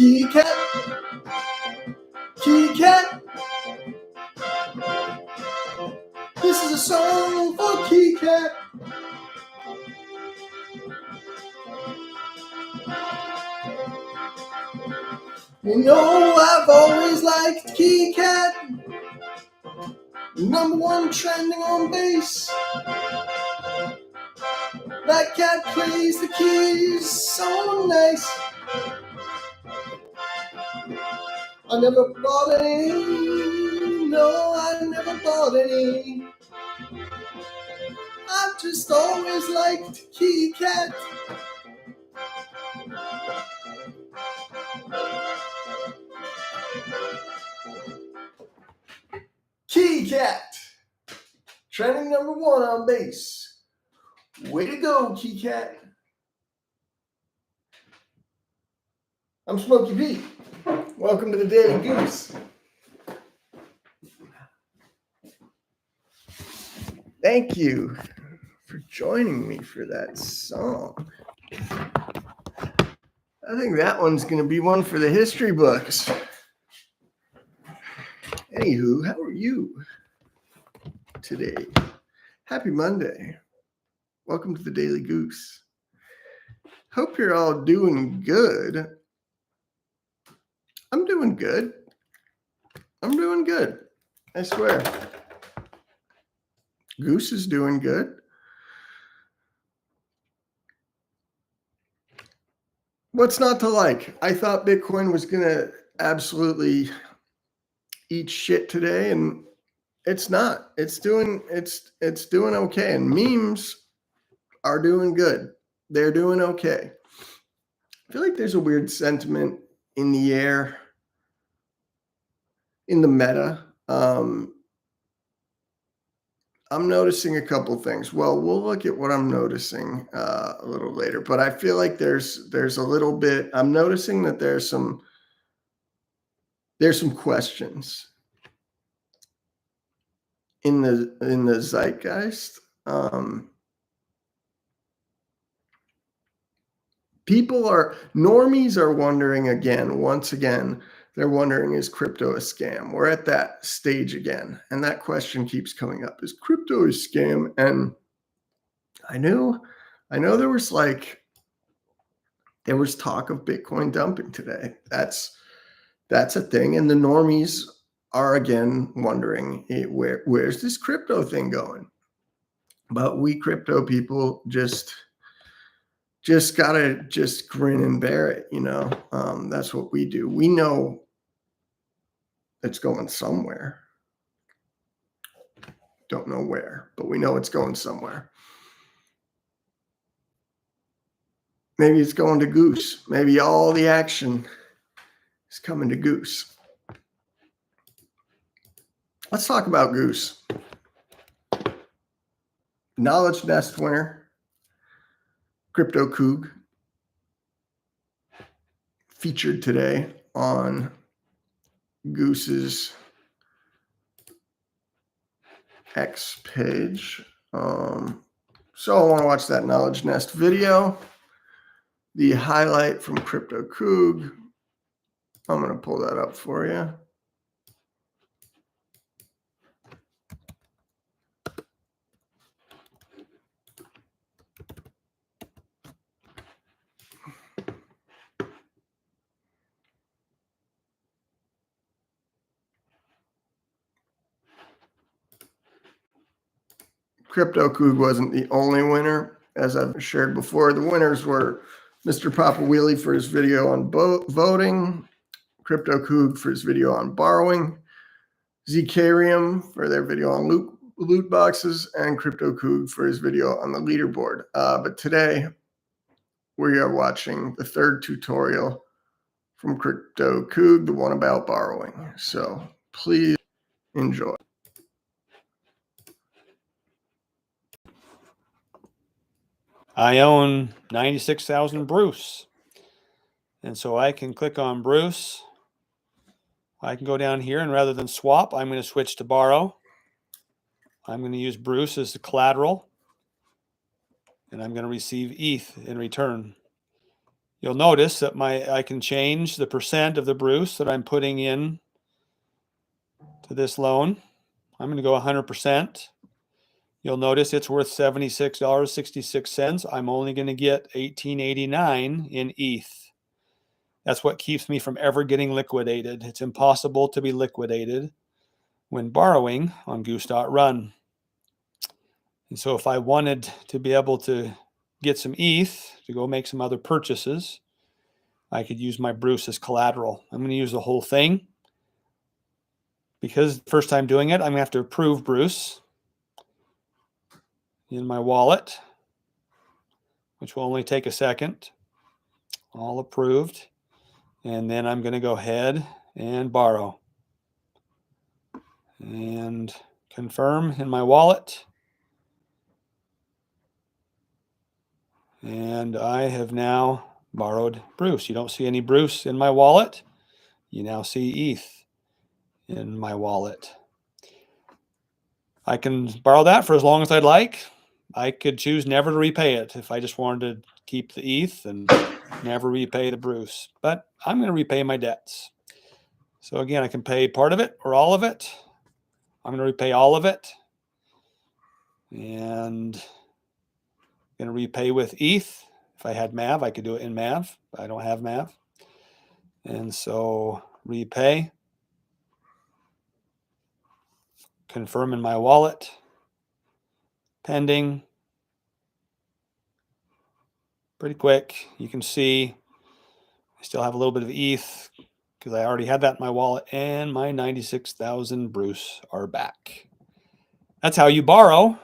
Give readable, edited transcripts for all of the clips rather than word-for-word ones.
Key Cat. Key Cat. This is a song for Key Cat. You know I've always liked Key Cat. #1 trending on bass. That cat plays the keys so nice. I never bought any. No, I never bought any. I've just always liked Key Cat. Key Cat. Trending #1 on bass. Way to go, Key Cat. I'm Smokey Pete. Welcome to the Daily Goose. Thank you for joining me for that song. I think that one's going to be one for the history books. Anywho, how are you today? Happy Monday. Welcome to the Daily Goose. Hope you're all doing good. I'm doing good. I swear. Goose is doing good. What's not to like? I thought Bitcoin was going to absolutely eat shit today, and it's not. It's doing okay, and memes are doing good. They're doing okay. I feel like there's a weird sentiment in the air, in the meta. I'm noticing a couple things. Well, we'll look at what I'm noticing a little later, but I feel like there's a little bit. I'm noticing that there's some questions in the zeitgeist. Normies are wondering once again, they're wondering, is crypto a scam? We're at that stage again. And that question keeps coming up. Is crypto a scam? And I know there was talk of Bitcoin dumping today. That's a thing. And the normies are again wondering, where's this crypto thing going? But we crypto people just gotta grin and bear it, that's what we do. We know it's going somewhere. Don't know where, but we know it's going somewhere. Maybe it's going to Goose. Maybe all the action is coming to Goose. Let's talk about Goose. Knowledge Nest winner, Crypto Coog, featured today on Goose's X page. So I want to watch that Knowledge Nest video. The highlight from Crypto Coog. I'm going to pull that up for you. Crypto Coog wasn't the only winner, as I've shared before. The winners were Mr. Papa Wheelie for his video on voting, Crypto Coog for his video on borrowing, Zcarium for their video on loot boxes, and Crypto Coog for his video on the leaderboard. But today, we are watching the third tutorial from Crypto Coog, the one about borrowing. So please enjoy. I own 96,000 Bruce. And so I can click on Bruce. I can go down here, and rather than swap, I'm going to switch to borrow. I'm going to use Bruce as the collateral. And I'm going to receive ETH in return. you'll notice that I can change the percent of the Bruce that I'm putting in to this loan. I'm going to go 100%. You'll notice it's worth $76.66. I'm only going to get $18.89 in ETH. That's what keeps me from ever getting liquidated. It's impossible to be liquidated when borrowing on Goose.run. And so if I wanted to be able to get some ETH to go make some other purchases, I could use my Bruce as collateral. I'm going to use the whole thing. Because the first time doing it, I'm going to have to approve Bruce in my wallet, which will only take a second. All approved. And then I'm going to go ahead and borrow. And confirm in my wallet. And I have now borrowed Bruce. You don't see any Bruce in my wallet. You now see ETH in my wallet. I can borrow that for as long as I'd like. I could choose never to repay it if I just wanted to keep the ETH and never repay the Bruce. But I'm going to repay my debts. So again, I can pay part of it or all of it. I'm going to repay all of it. And I'm going to repay with ETH. If I had MAV, I could do it in MAV. I don't have MAV. And so repay. Confirm in my wallet. Pending. Pretty quick. You can see I still have a little bit of ETH because I already had that in my wallet, and my 96,000 Bruce are back. That's how you borrow.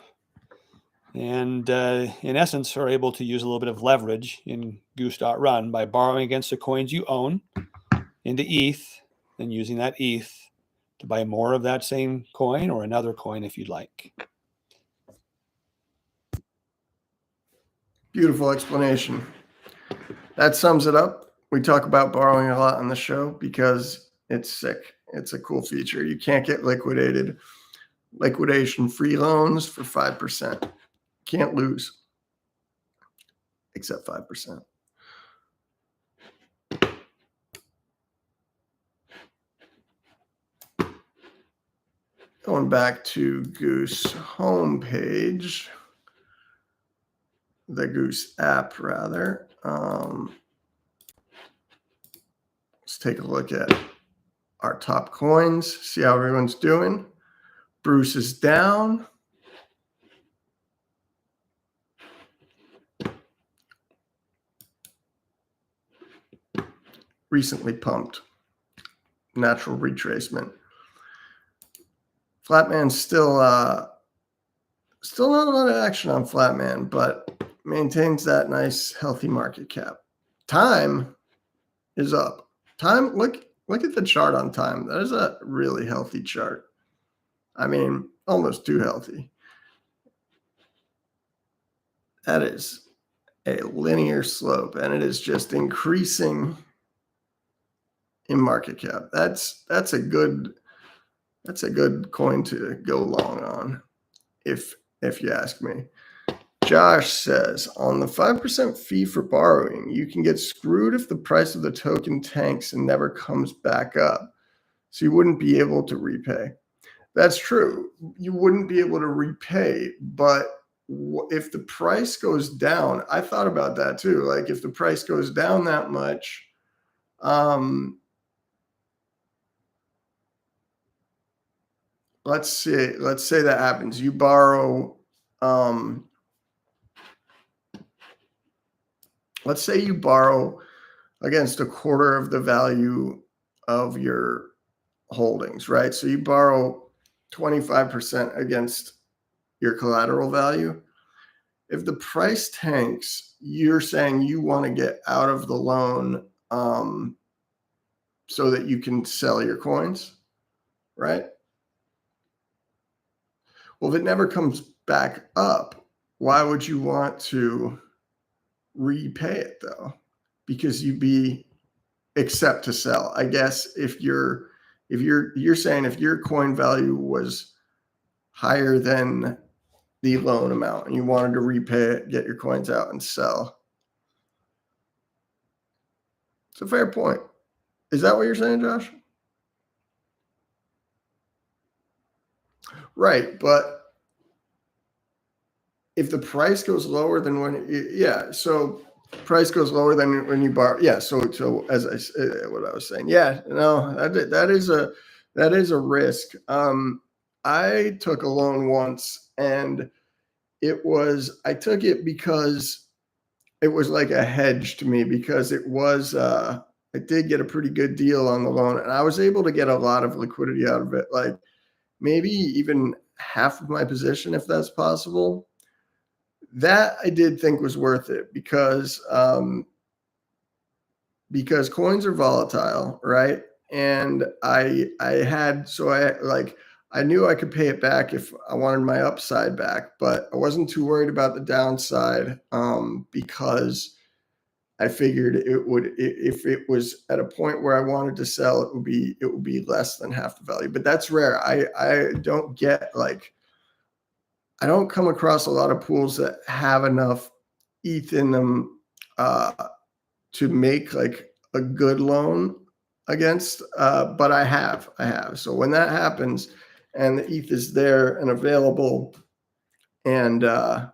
And in essence, are able to use a little bit of leverage in Goose.run by borrowing against the coins you own into ETH and using that ETH to buy more of that same coin or another coin if you'd like. Beautiful explanation. That sums it up. We talk about borrowing a lot on the show because it's sick. It's a cool feature. You can't get liquidated. Liquidation-free loans for 5%. Can't lose except 5%. Going back to Goose homepage, the Goose app rather. Let's take a look at our top coins, see how everyone's doing. Bruce is down. Recently pumped. Natural retracement. Flatman's still not a lot of action on Flatman, but maintains that nice healthy market cap. Time is up. Time, look at the chart on time. That is a really healthy chart. I mean, almost too healthy. That is a linear slope, and it is just increasing in market cap. That's a good coin to go long on, if you ask me. Josh says, on the 5% fee for borrowing, you can get screwed if the price of the token tanks and never comes back up. So you wouldn't be able to repay. That's true. You wouldn't be able to repay, but if the price goes down, I thought about that too. Like if the price goes down that much, let's say that happens. You borrow, let's say you borrow against a quarter of the value of your holdings, right? So you borrow 25% against your collateral value. If the price tanks, you're saying you want to get out of the loan so that you can sell your coins, right? Well, if it never comes back up, why would you want to repay it though? Because you'd be accept to sell. I guess if you're saying if your coin value was higher than the loan amount and you wanted to repay it, get your coins out and sell. It's a fair point. Is that what you're saying, Josh? Right, but if the price goes lower than so price goes lower than when you borrow. Yeah, so as what I was saying, yeah, no, that is a risk. I took a loan once, and I took it because it was like a hedge to me, because I did get a pretty good deal on the loan, and I was able to get a lot of liquidity out of it, like maybe even half of my position, if that's possible. That I did think was worth it, because coins are volatile, right? And I knew I could pay it back if I wanted my upside back, but I wasn't too worried about the downside, because I figured if it was at a point where I wanted to sell, it would be less than half the value. But that's rare. I don't I don't come across a lot of pools that have enough ETH in them to make like a good loan against. But I have. So when that happens, and the ETH is there and available, and I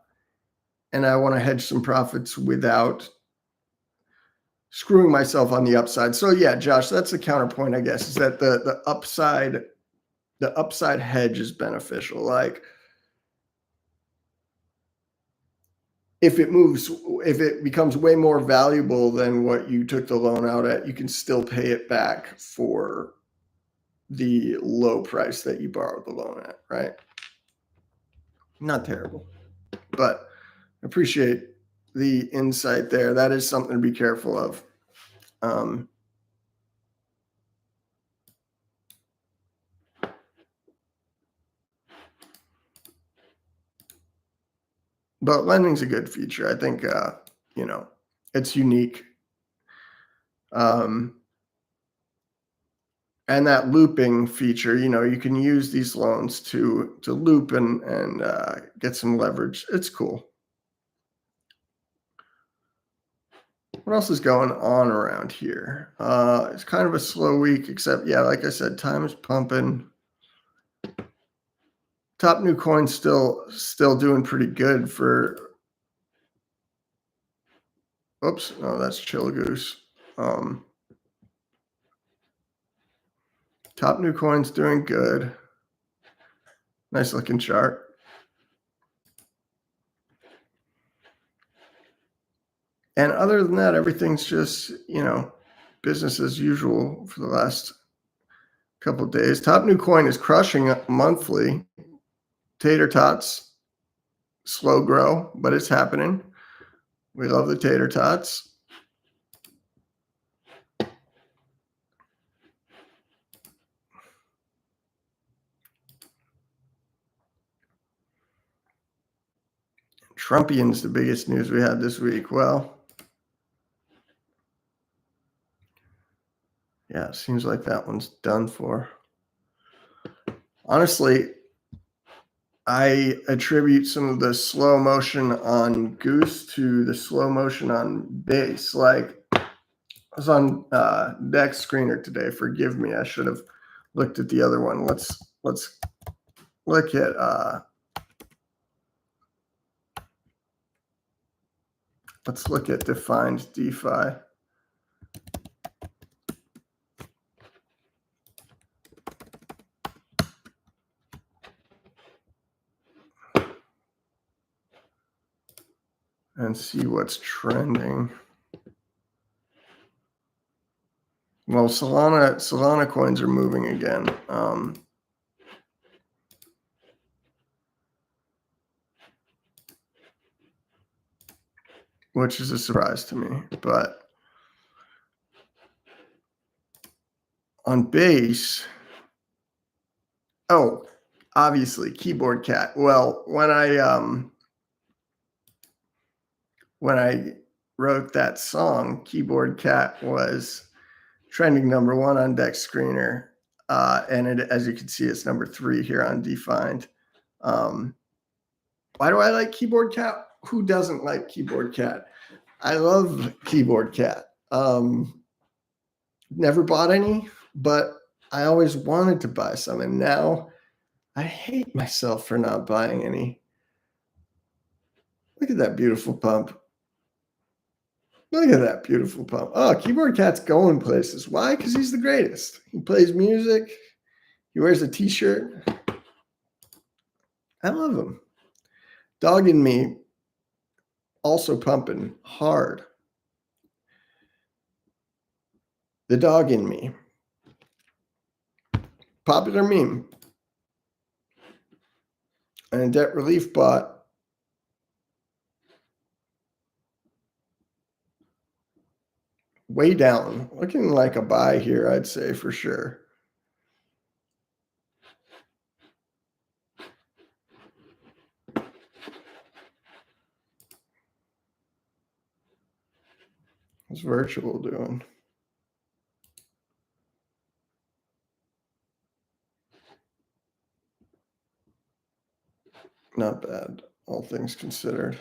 want to hedge some profits without screwing myself on the upside. So yeah, Josh, that's the counterpoint, I guess, is that the upside hedge is beneficial. Like, if it becomes way more valuable than what you took the loan out at, you can still pay it back for the low price that you borrowed the loan at, right? Not terrible, but appreciate the insight there. That is something to be careful of. But lending's a good feature. I think, it's unique. And that looping feature, you can use these loans to loop and get some leverage. It's cool. What else is going on around here? It's kind of a slow week, except, yeah, like I said, time is pumping. Top new coins still doing pretty good for. Oops, no, that's Chill Goose. Top new coins doing good. Nice looking chart. And other than that, everything's just, business as usual for the last couple of days. Top new coin is crushing monthly. Tater tots, slow grow, but it's happening. We love the tater tots. Trumpian's the biggest news we had this week. Well, yeah, it seems like that one's done for. Honestly, I attribute some of the slow motion on Goose to the slow motion on Base. Like, I was on Dex Screener today. Forgive me, I should have looked at the other one. Let's look at defined DeFi. And see what's trending. Well, Solana coins are moving again. Which is a surprise to me, but on Base, obviously Keyboard Cat. Well, when I wrote that song, Keyboard Cat was trending #1 on Dex Screener, and as you can see, it's #3 here on Defined. Why do I like Keyboard Cat? Who doesn't like Keyboard Cat? I love Keyboard Cat. Never bought any, but I always wanted to buy some. And now I hate myself for not buying any. Look at that beautiful pump. Look at that beautiful pump. Oh, Keyboard Cat's going places. Why? Because he's the greatest. He plays music. He wears a t-shirt. I love him. Dog in me also pumping hard. The dog in me. Popular meme. And a debt relief bot. Way down. Looking like a buy here, I'd say for sure. What's virtual doing? Not bad, all things considered.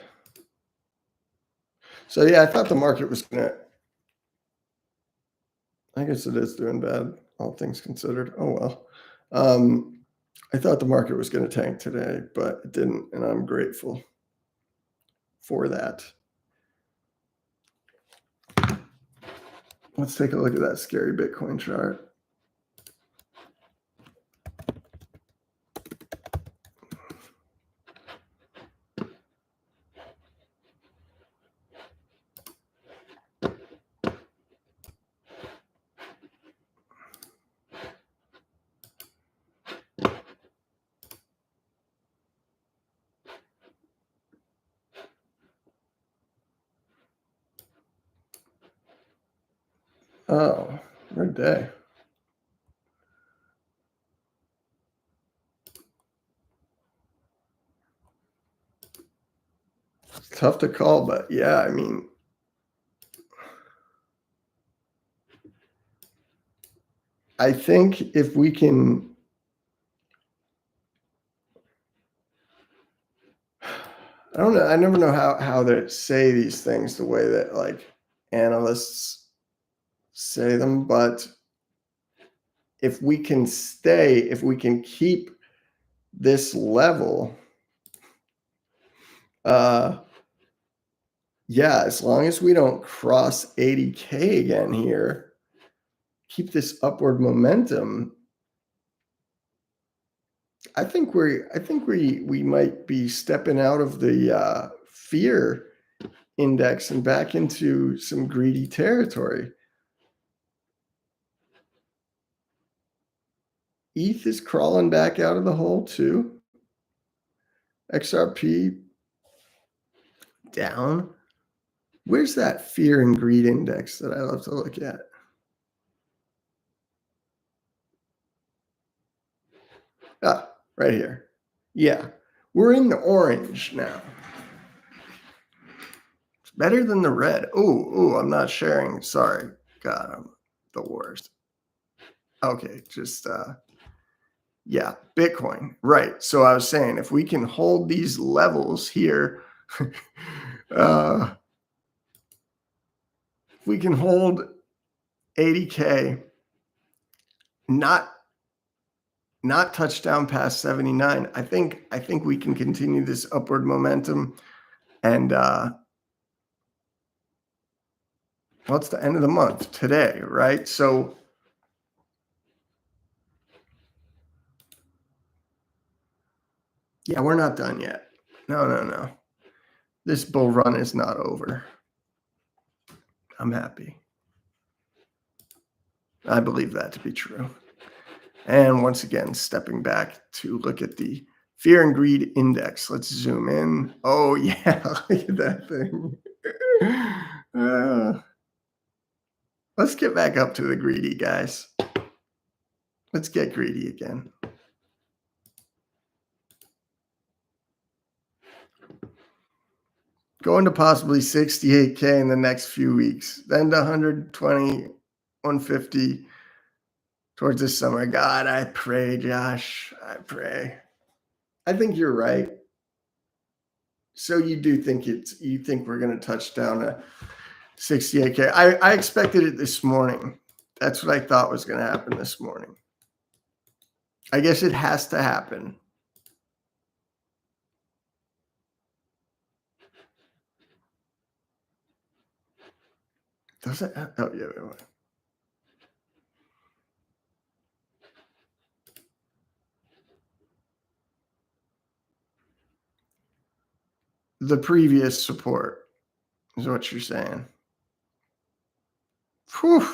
So yeah, I thought the market was gonna, I guess it is doing bad, all things considered. Oh well. I thought the market was going to tank today, but it didn't, and I'm grateful for that. Let's take a look at that scary Bitcoin chart. Oh, good day. It's tough to call, but yeah, I mean, I think if we can, I don't know, I never know how to say these things the way that like analysts say them, but if we can keep this level, yeah, as long as we don't cross 80K again here, keep this upward momentum, I think we might be stepping out of the fear index and back into some greedy territory. ETH is crawling back out of the hole too. XRP down. Where's that fear and greed index that I love to look at? Ah, right here. Yeah, we're in the orange now. It's better than the red. Oh, I'm not sharing. Sorry. God, I'm the worst. Okay, just yeah, Bitcoin. Right. So I was saying if we can hold these levels here, if we can hold 80K, not touch down past 79, I think we can continue this upward momentum. And well, it's the end of the month today, right? So yeah, we're not done yet. No. This bull run is not over. I'm happy. I believe that to be true. And once again, stepping back to look at the fear and greed index. Let's zoom in. Oh, yeah, look at that thing. Let's get back up to the greedy, guys. Let's get greedy again. Going to possibly 68K in the next few weeks, then to 120, 150 towards this summer. God, I pray, Josh. I pray. I think you're right. So you do think you think we're going to touch down to 68K. I expected it this morning. That's what I thought was going to happen this morning. I guess it has to happen. Does it? Oh, yeah. Wait. The previous support is what you're saying. Whew.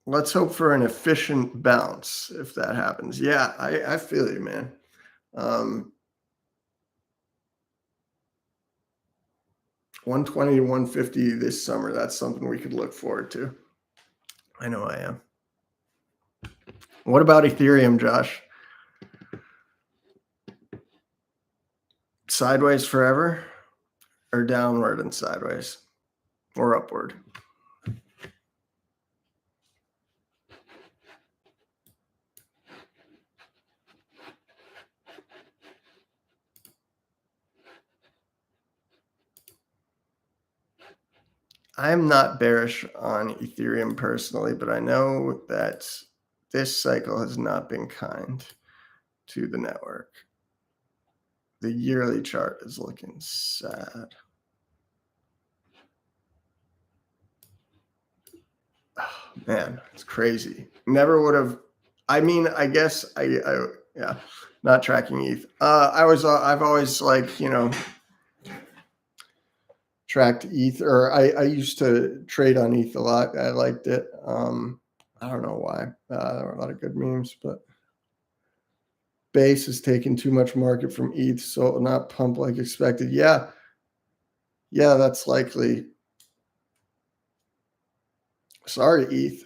Let's hope for an efficient bounce if that happens. Yeah, I feel you, man. 120 to 150 this summer. That's something we could look forward to. I know I am. What about Ethereum, Josh? Sideways forever, or downward and sideways, or upward? I'm not bearish on Ethereum personally, but I know that this cycle has not been kind to the network. The yearly chart is looking sad. Oh, man, it's crazy. Never would have. I mean, I guess yeah, not tracking ETH. I've always tracked ETH, or I used to trade on ETH a lot. I liked it. I don't know why. There were a lot of good memes, but Base has taken too much market from ETH, so it will not pump like expected. Yeah, that's likely. Sorry, ETH.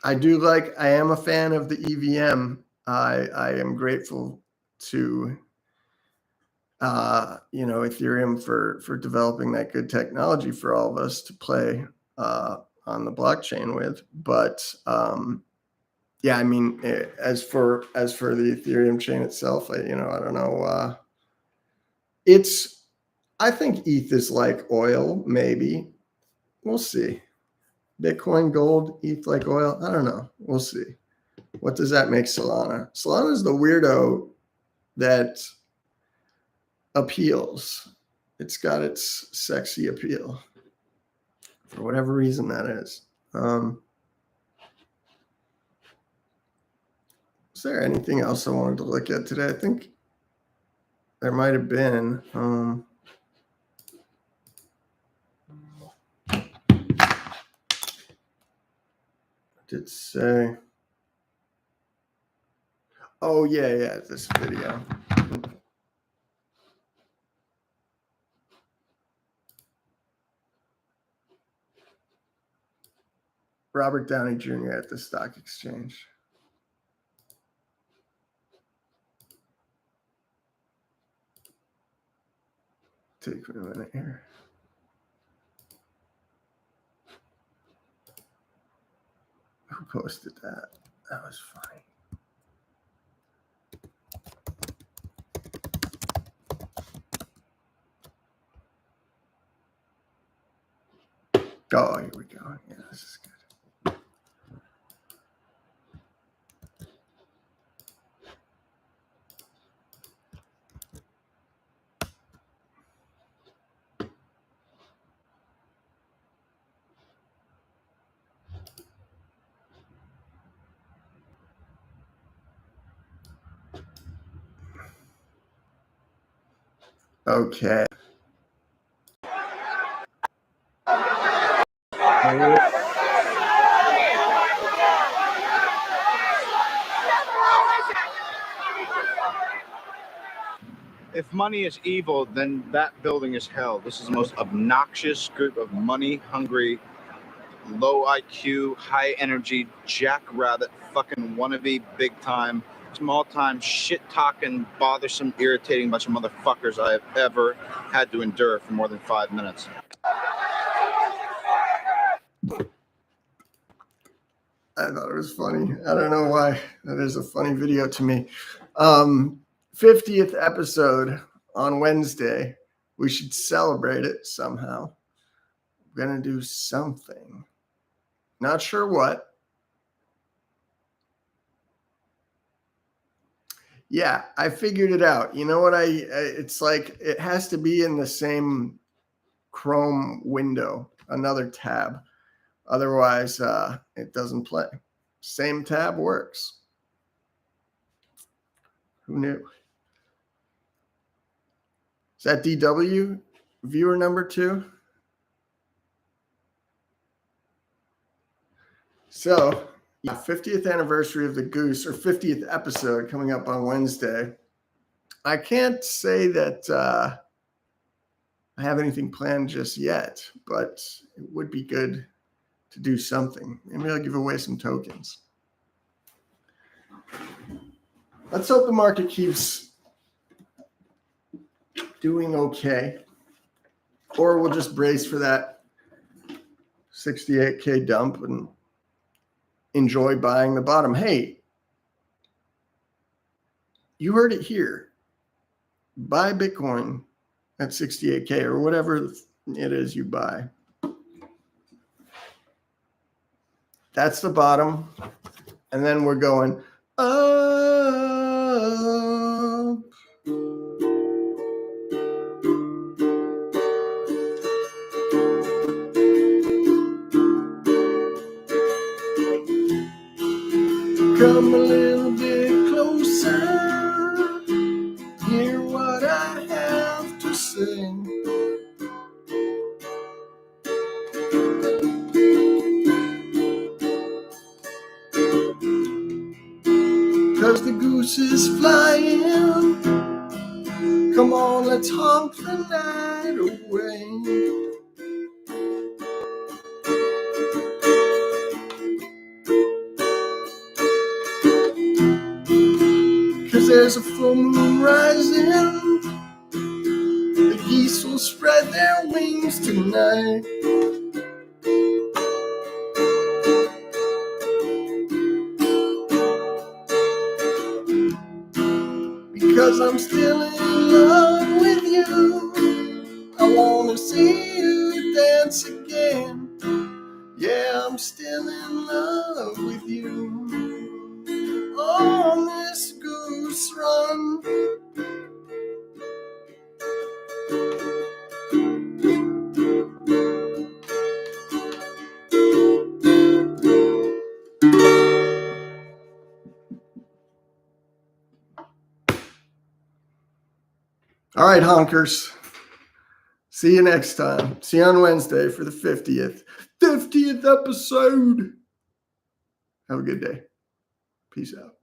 I am a fan of the EVM. I am grateful to Ethereum for developing that good technology for all of us to play on the blockchain with. But yeah, I mean, as for the Ethereum chain itself, I don't know. I think ETH is like oil, maybe. We'll see. Bitcoin, gold, ETH like oil. I don't know. We'll see. What does that make Solana? Solana is the weirdo that appeals. It's got its sexy appeal for whatever reason that is. Is there anything else I wanted to look at today? I think there might have been. Did say. Oh yeah, this video. Robert Downey Jr. at the stock exchange. Take me a minute here. Who posted that? That was funny. Oh, here we go. Yeah, this is good. Okay. If money is evil, then that building is hell. This is the most obnoxious group of money-hungry, low IQ, high-energy, jackrabbit, fucking wannabe, big-time, small-time, shit-talking, bothersome, irritating bunch of motherfuckers I have ever had to endure for more than 5 minutes. I thought it was funny. I don't know why. That is a funny video to me. 50th episode on Wednesday. We should celebrate it somehow. I'm going to do something. Not sure what. Yeah, I figured it out. You know what? It's like it has to be in the same Chrome window, another tab. Otherwise, it doesn't play. Same tab works. Who knew? Is that DW viewer number 2? So, yeah, 50th anniversary of the Goose, or 50th episode coming up on Wednesday. I can't say that I have anything planned just yet, but it would be good to do something. Maybe I'll give away some tokens. Let's hope the market keeps doing okay, or we'll just brace for that 68K dump and enjoy buying the bottom. Hey, you heard it here. Buy Bitcoin at 68K or whatever it is you buy. That's the bottom. And then we're going up. Come a little bit closer. Hear what I have to say. Cause the goose is flying. Come on, let's honk the night away. Cause there's a full moon rising. The geese will spread their wings tonight. Because I'm still in love with you. I wanna see you dance again. Yeah, I'm still in love with you. On this goose run. All right, honkers. See you next time. See you on Wednesday for the 50th episode. Have a good day. Peace out.